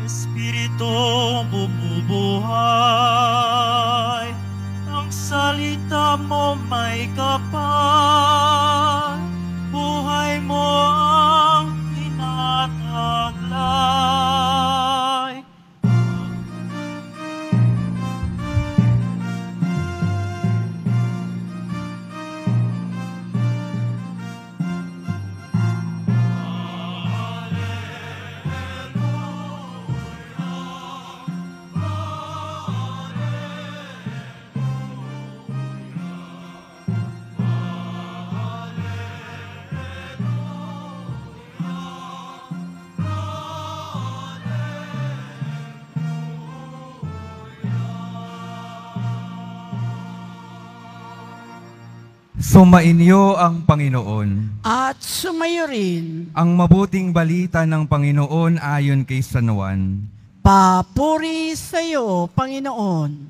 Espiritu bumubuhay, ang salita mo may kapal, buhay mo ang tinataglay. Sumainyo ang Panginoon. At sumayo rin. Ang mabuting balita ng Panginoon ayon kay San Juan. Papuri sa iyo, Panginoon.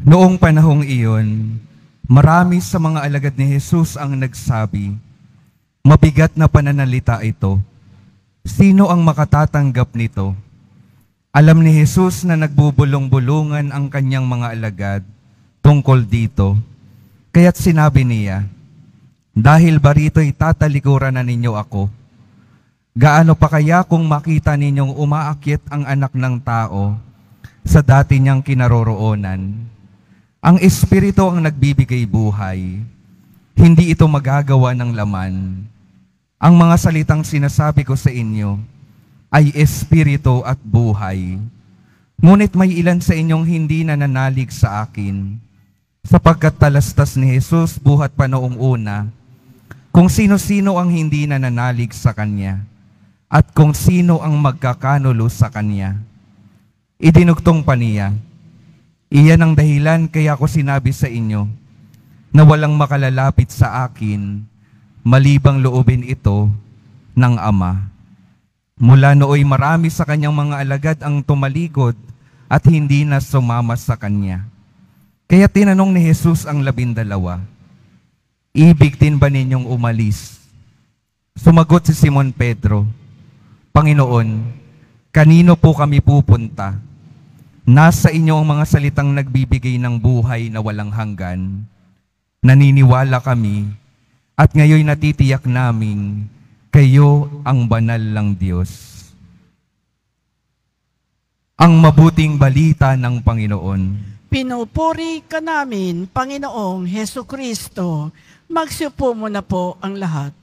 Noong panahong iyon, marami sa mga alagad ni Jesus ang nagsabi, "Mabigat na pananalita ito. Sino ang makatatanggap nito?" Alam ni Jesus na nagbubulong-bulungan ang kanyang mga alagad tungkol dito. Kaya't sinabi niya, "Dahil ba rito'y tatalikuran na ninyo ako? Gaano pa kaya kung makita ninyong umaakyat ang anak ng tao sa dati niyang kinaroroonan? Ang Espiritu ang nagbibigay buhay. Hindi ito magagawa ng laman. Ang mga salitang sinasabi ko sa inyo ay Espiritu at buhay. Ngunit may ilan sa inyong hindi nananalig sa akin, sapagkat talastas ni Jesus buhat pa noong una, kung sino-sino ang hindi nananalig sa Kanya, at kung sino ang magkakanulo sa Kanya." Idinugtong pa niya, "Iyan ang dahilan kaya ko sinabi sa inyo na walang makalalapit sa akin malibang loobin ito ng Ama." Mula nooy marami sa kanyang mga alagad ang tumalikod at hindi na sumama sa kanya. Kaya tinanong ni Jesus ang 12, "Ibig din ba ninyong umalis?" Sumagot si Simon Pedro, "Panginoon, kanino po kami pupunta? Nasa inyo ang mga salitang nagbibigay ng buhay na walang hanggan. Naniniwala kami at ngayon natitiyak naming kayo ang banal ng Diyos." Ang mabuting balita ng Panginoon. Pinupuri ka namin, Panginoong Hesu Kristo. Magsiupo muna po ang lahat.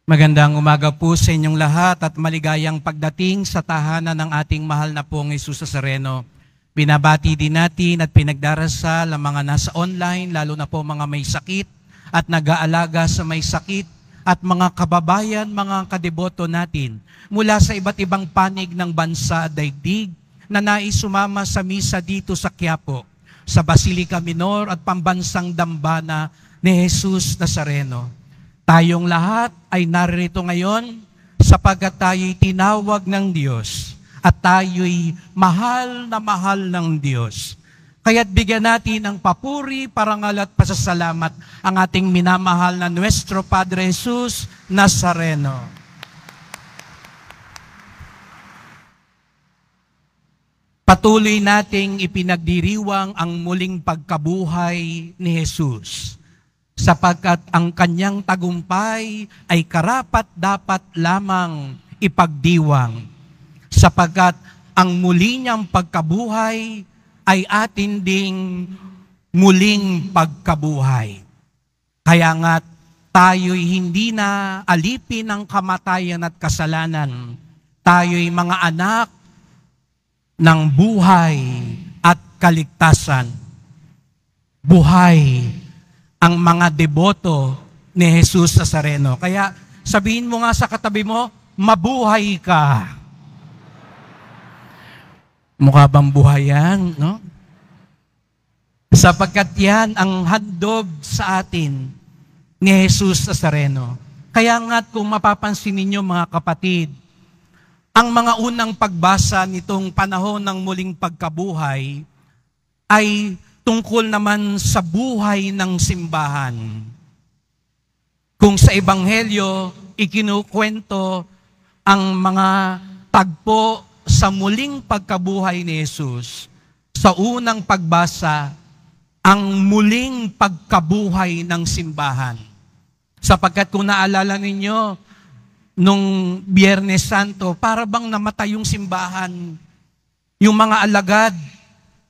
Magandang umaga po sa inyong lahat at maligayang pagdating sa tahanan ng ating mahal na pong Jesus Nazareno. Binabati din natin at pinagdarasal ang mga nasa online, lalo na po mga may sakit at nag-aalaga sa may sakit at mga kababayan, mga kadeboto natin mula sa iba't ibang panig ng bansa at daigdig na nais sumama sa misa dito sa Quiapo, sa Basilica Minor at Pambansang Dambana ni Jesus Nazareno. Tayong lahat ay narito ngayon sapagkat tayo'y tinawag ng Diyos at tayo'y mahal ng Diyos. Kaya't bigyan natin ng papuri, parangal at pasasalamat ang ating minamahal na Nuestro Padre Jesus Nazareno. Patuloy nating ipinagdiriwang ang muling pagkabuhay ni Jesus, sapagkat ang kanyang tagumpay ay karapat-dapat lamang ipagdiwang, sapagkat ang muli niyang pagkabuhay ay atin ding muling pagkabuhay. Kaya nga tayo'y hindi na alipin ng kamatayan at kasalanan. Tayo'y mga anak ng buhay at kaligtasan. Buhay ang mga deboto ni Jesus Nazareno. Kaya sabihin mo nga sa katabi mo, mabuhay ka. Mukha bang buhay yan, no? Sapagkat yan ang handog sa atin ni Jesus Nazareno. Kaya nga kung mapapansin ninyo mga kapatid, ang mga unang pagbasa nitong panahon ng muling pagkabuhay ay tungkol naman sa buhay ng simbahan. Kung sa Ebanghelyo, ikinukwento ang mga tagpo sa muling pagkabuhay ni Jesus, sa unang pagbasa, ang muling pagkabuhay ng simbahan. Sapagkat kung naalala ninyo, nung Biyernes Santo, para bang namatay yung simbahan, yung mga alagad,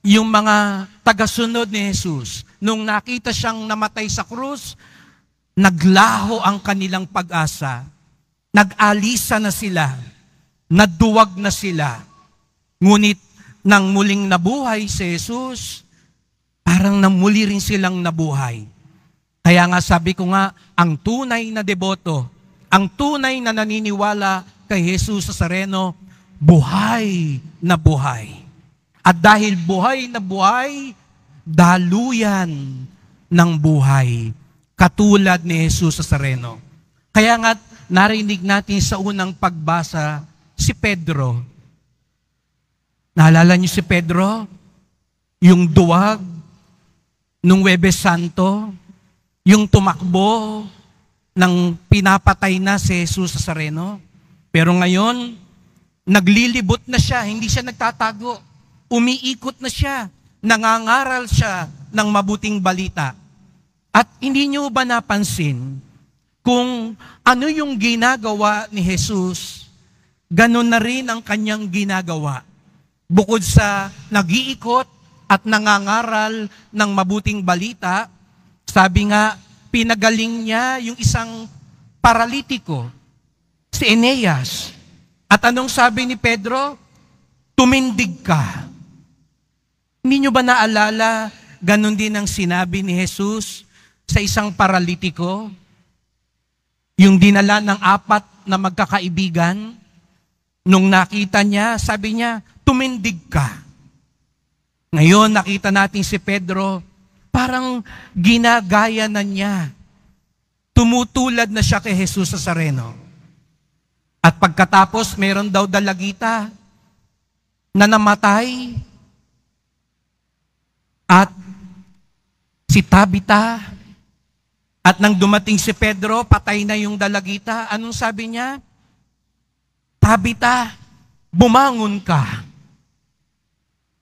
yung mga tagasunod ni Jesus. Nung nakita siyang namatay sa krus, naglaho ang kanilang pag-asa. Nag-alisa na sila. Naduwag na sila. Ngunit nang muling nabuhay si Jesus, parang namuli rin silang nabuhay. Kaya nga sabi ko nga, ang tunay na deboto, ang tunay na naniniwala kay Jesus Nazareno, buhay na buhay. At dahil buhay na buhay, daluyan ng buhay. Katulad ni Jesus Nazareno. Kaya nga narinig natin sa unang pagbasa si Pedro. Naalala niyo si Pedro? Yung duwag nung Huwebes Santo, yung tumakbo nang pinapatay na si Jesus Nazareno. Pero ngayon, naglilibot na siya, hindi siya nagtatago. Umiikot na siya, nangangaral siya ng mabuting balita. At hindi niyo ba napansin kung ano yung ginagawa ni Jesus, ganun na rin ang kanyang ginagawa. Bukod sa nag-iikot at nangangaral ng mabuting balita, sabi nga, pinagaling niya yung isang paralitiko, si Eneas. At anong sabi ni Pedro? Tumindig ka. Hindi nyo ba naalala, ganun din ang sinabi ni Jesus sa isang paralitiko? Yung dinala ng 4 na magkakaibigan, nung nakita niya, sabi niya, tumindig ka. Ngayon, nakita natin si Pedro, parang ginagaya na niya. Tumutulad na siya kay Jesus Nazareno. At pagkatapos, meron daw dalagita na namatay. At si Tabita, at nang dumating si Pedro, patay na yung dalagita. Anong sabi niya? Tabita, bumangon ka.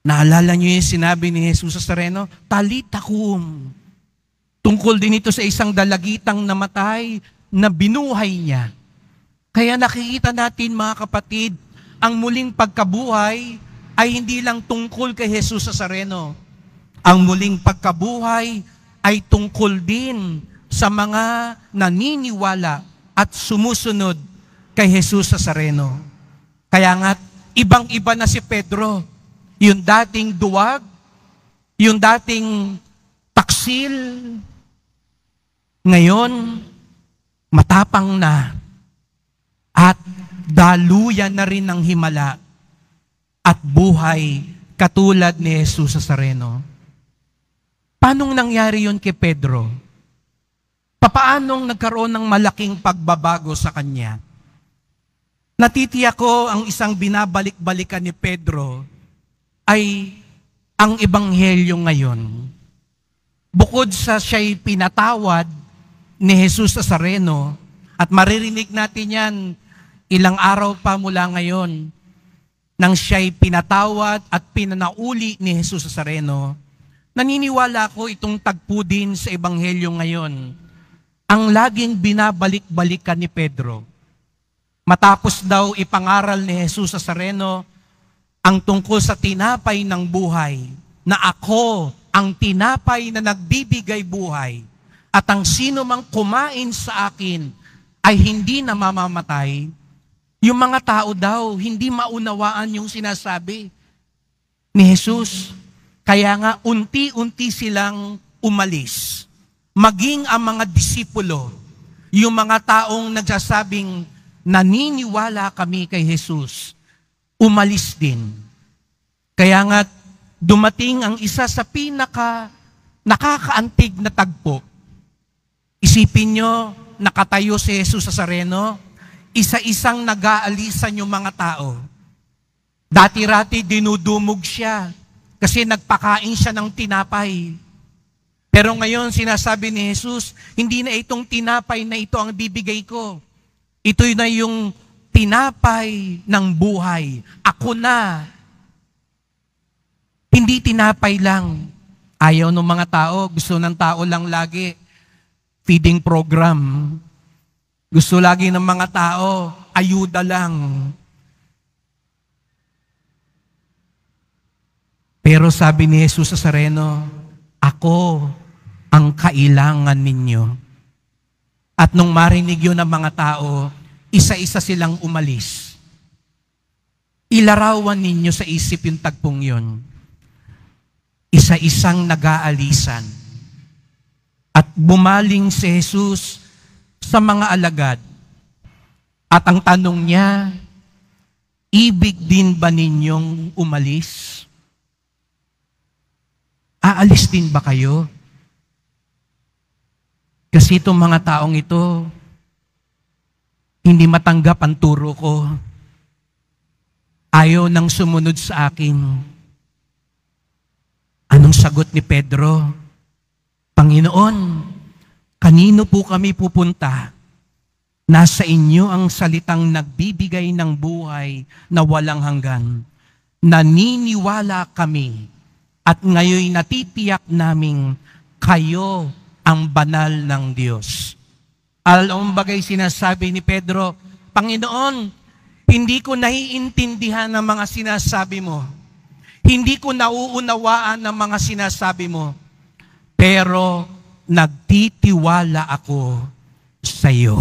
Naalala niyo yung sinabi ni Jesus Nazareno? Talita kum. Tungkol din ito sa isang dalagitang namatay na binuhay niya. Kaya nakikita natin mga kapatid, ang muling pagkabuhay ay hindi lang tungkol kay Jesus Nazareno. Ang muling pagkabuhay ay tungkol din sa mga naniniwala at sumusunod kay Jesus Nazareno. Kaya nga, ibang-iba na si Pedro. Yung dating duwag, yung dating taksil, ngayon, matapang na at daluyan na rin ng himala at buhay katulad ni Jesus Nazareno. Paanong nangyari yun kay Pedro? Papaanong nagkaroon ng malaking pagbabago sa kanya? Natitiyak ko ang isang binabalik-balikan ni Pedro ay ang Ebanghelyo ngayon. Bukod sa siya'y pinatawad ni Jesus Nazareno, at maririnig natin yan ilang araw pa mula ngayon, nang siya'y pinatawad at pinanauli ni Jesus Nazareno, naniniwala ko itong tagpo din sa Ebanghelyo ngayon, ang laging binabalik-balikan ni Pedro. Matapos daw ipangaral ni Jesus Nazareno ang tungkol sa tinapay ng buhay, na ako ang tinapay na nagbibigay buhay, at ang sino mang kumain sa akin ay hindi na mamamatay. Yung mga tao daw, hindi maunawaan yung sinasabi ni Jesus. Kaya nga, unti-unti silang umalis. Maging ang mga disipulo, yung mga taong nagsasabing, naniniwala kami kay Jesus, umalis din. Kaya nga, dumating ang isa sa pinaka nakakaantig na tagpo. Isipin nyo, nakatayo si Jesus sa Nazareno, isa-isang nag-aalisan yung mga tao. Dati-rati dinudumog siya kasi nagpakain siya ng tinapay. Pero ngayon sinasabi ni Jesus, hindi na itong tinapay na ito ang bibigay ko. Ito na yung tinapay ng buhay. Ako na. Hindi tinapay lang. Ayaw ng mga tao, gusto ng tao lang lagi. Feeding program. Gusto lagi ng mga tao, ayuda lang. Pero sabi ni Jesus sa Nazareno, ako ang kailangan ninyo. At nung marinig yun ng mga tao, isa-isa silang umalis. Ilarawan ninyo sa isip yung tagpong yun. Isa-isang nag-aalisan. At bumaling si Jesus sa mga alagad. At ang tanong niya, ibig din ba ninyong umalis? Aalis din ba kayo? Kasi itong mga taong ito, hindi matanggap ang turo ko. Ayaw nang sumunod sa akin. Anong sagot ni Pedro? Panginoon, kanino po kami pupunta? Nasa inyo ang salitang nagbibigay ng buhay na walang hanggan. Naniniwala kami at ngayon natitiyak naming kayo ang banal ng Diyos. Alam bagay sinasabi ni Pedro, Panginoon, hindi ko naiintindihan ang mga sinasabi mo. Hindi ko nauunawaan ang mga sinasabi mo. Pero nagtitiwala ako sa iyo.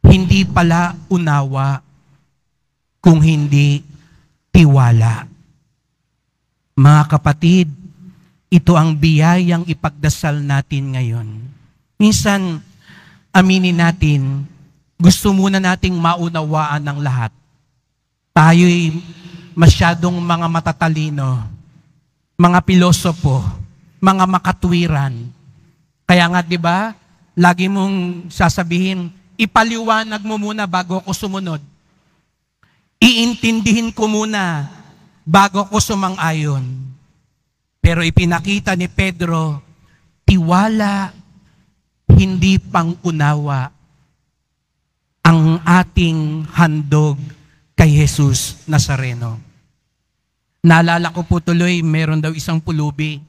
Hindi pala unawa kung hindi tiwala. Mga kapatid, ito ang biyayang ipagdasal natin ngayon. Minsan, aminin natin, gusto muna nating maunawaan ng lahat. Tayo'y masyadong mga matatalino, mga pilosopo, mga makatwiran. Kaya nga, di ba, lagi mong sasabihin, ipaliwanag mo muna bago ako sumunod. Iintindihin ko muna bago ako sumang-ayon. Pero ipinakita ni Pedro, tiwala, hindi pang-unawa ang ating handog kay Jesus Nazareno. Naalala ko po tuloy, meron daw isang pulubi.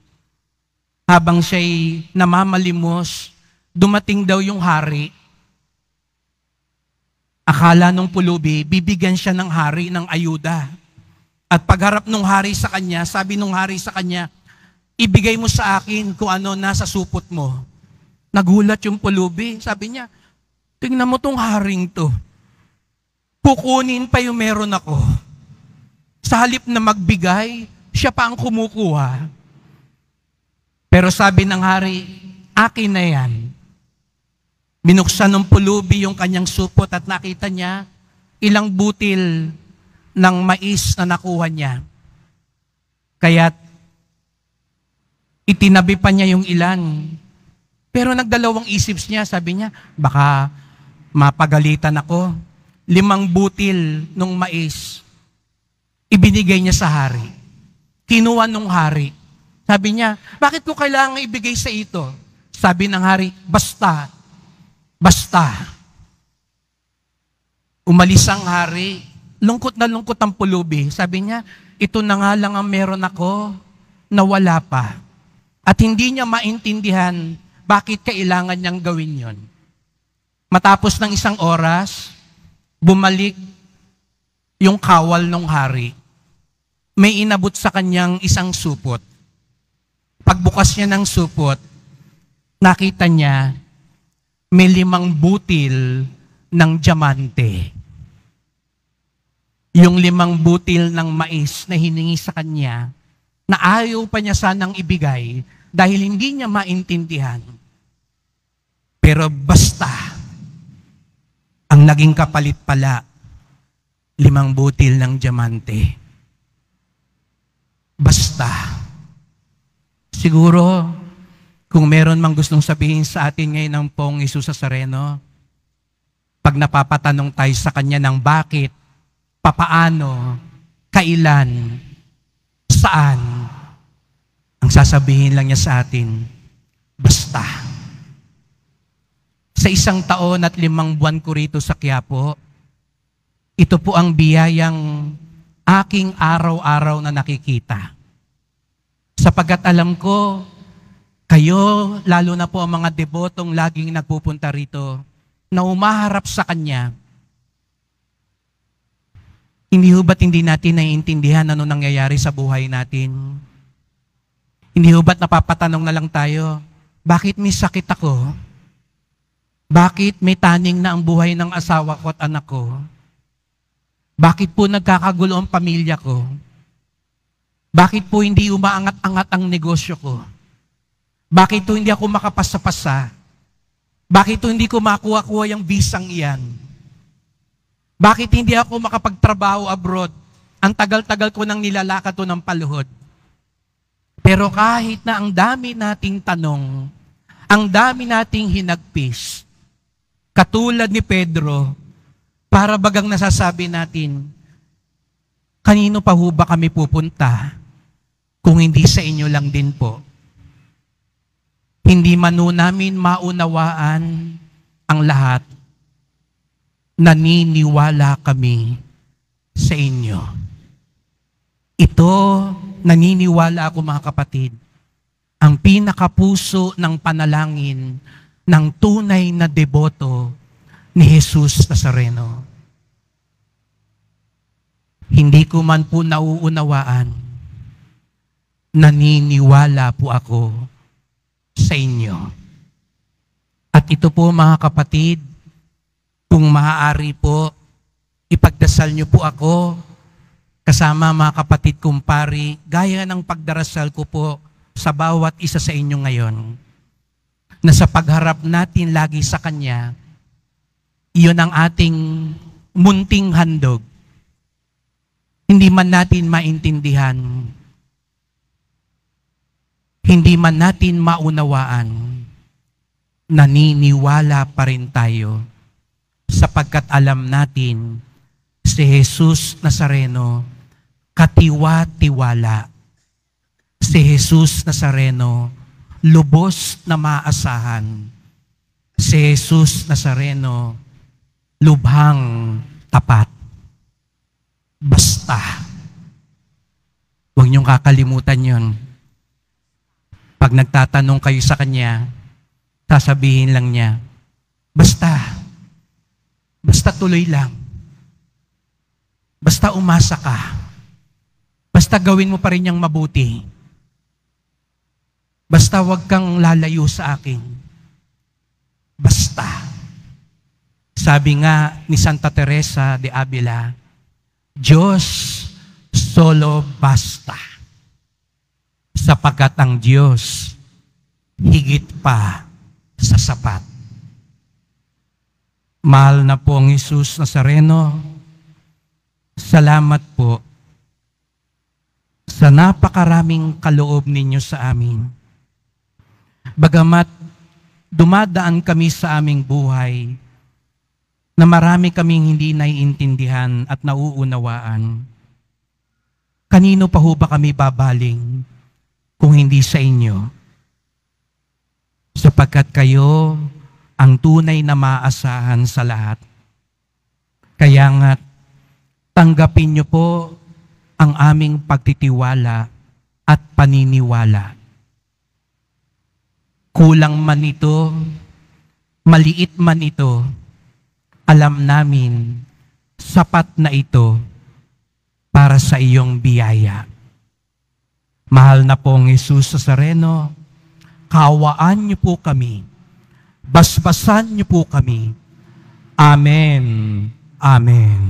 Habang siya'y namamalimos, dumating daw yung hari. Akala nung pulubi, bibigyan siya ng hari ng ayuda. At pagharap nung hari sa kanya, sabi nung hari sa kanya, ibigay mo sa akin kung ano nasa supot mo. Nagulat yung pulubi. Sabi niya, tingnan mo tong haring to. Kukunin pa yung meron ako. Sa halip na magbigay, siya pa ang kumukuha. Pero sabi ng hari, akin na yan. Binuksan ng pulubi yung kanyang supot at nakita niya ilang butil ng mais na nakuha niya. Kaya't itinabi pa niya yung ilan. Pero nagdalawang isip niya, sabi niya, baka mapagalitan ako. 5 butil ng mais, ibinigay niya sa hari. Kinuha nung hari. Sabi niya, bakit ko kailangan ibigay sa ito? Sabi ng hari, basta. Umalis ang hari, lungkot na lungkot ang pulubi. Sabi niya, ito na nga lang ang meron ako na wala pa. At hindi niya maintindihan bakit kailangan niyang gawin yon. Matapos ng 1 oras, bumalik yung kawal ng hari. May inabot sa kanyang isang supot. Pagbukas niya ng supot, nakita niya may 5 butil ng diamante. Yung 5 butil ng mais na hiningi sa kanya, na ayaw pa niya sanang ibigay dahil hindi niya maintindihan. Pero basta, ang naging kapalit pala, 5 butil ng diamante. Basta. Siguro, Kung meron mang gustong sabihin sa atin ngayon ng Pong Jesus Nazareno, pag napapatanong tayo sa Kanya ng bakit, papaano, kailan, saan, ang sasabihin lang niya sa atin, basta. Sa 1 taon at 5 buwan ko rito sa Quiapo, ito po ang biyayang aking araw-araw na nakikita. Sapagkat alam ko, kayo, lalo na po ang mga debotong laging nagpupunta rito, na umaharap sa Kanya, hindi ho ba't hindi natin naiintindihan ano nangyayari sa buhay natin? Hindi ho ba't napapatanong na lang tayo, bakit may sakit ako? Bakit may taning na ang buhay ng asawa ko at anak ko? Bakit po nagkakagulo ang pamilya ko? Bakit po hindi umaangat-angat ang negosyo ko? Bakit po hindi ako makapasa-pasa? Bakit po hindi ko makuha-kuha yung bisang iyan? Bakit hindi ako makapagtrabaho abroad? Ang tagal-tagal ko nang nilalakad to ng paluhod. Pero kahit na ang dami nating tanong, ang dami nating hinagpis, katulad ni Pedro, para bagang nasasabi natin, kanino pa ho ba kami pupunta kung hindi sa inyo lang din po? Hindi man ho namin maunawaan ang lahat, naniniwala kami sa inyo. Ito, naniniwala ako mga kapatid, ang pinakapuso ng panalangin ng tunay na deboto ni Jesus Nazareno. Hindi ko man po nauunawaan, naniniwala po ako sa inyo. At ito po mga kapatid, kung maaari po, ipagdasal niyo po ako kasama mga kapatid kong pari, gaya ng pagdarasal ko po sa bawat isa sa inyo ngayon, na sa pagharap natin lagi sa Kanya, iyon ang ating munting handog. Hindi man natin maintindihan, hindi man natin maunawaan, naniniwala pa rin tayo sapagkat alam natin si Jesus Nazareno katiwa-tiwala. Si Jesus Nazareno lubos na maasahan. Si Jesus Nazareno lubhang tapat. Basta. Huwag niyong kakalimutan yon. Pag nagtatanong kayo sa Kanya, sasabihin lang niya, basta. Basta tuloy lang. Basta umasa ka. Basta gawin mo pa rin yung mabuti. Basta wag kang lalayo sa akin. Basta. Sabi nga ni Santa Teresa de Avila, Diyos solo basta. Sapagkat ang Diyos higit pa sa sapat. Mahal na po ang Jesus Nazareno, salamat po sa napakaraming kaloob ninyo sa amin. Bagamat dumadaan kami sa aming buhay na marami kaming hindi naiintindihan at nauunawaan, kanino pa ho ba kami babaling kung hindi sa inyo? Sapagkat kayo ang tunay na maasahan sa lahat. Kaya nga't tanggapin niyo po ang aming pagtitiwala at paniniwala. Kulang man ito, maliit man ito, alam namin sapat na ito para sa iyong biyaya. Mahal na pong Jesus Nazareno, kawaan niyo po kami, basbasan niyo po kami. Amen. Amen.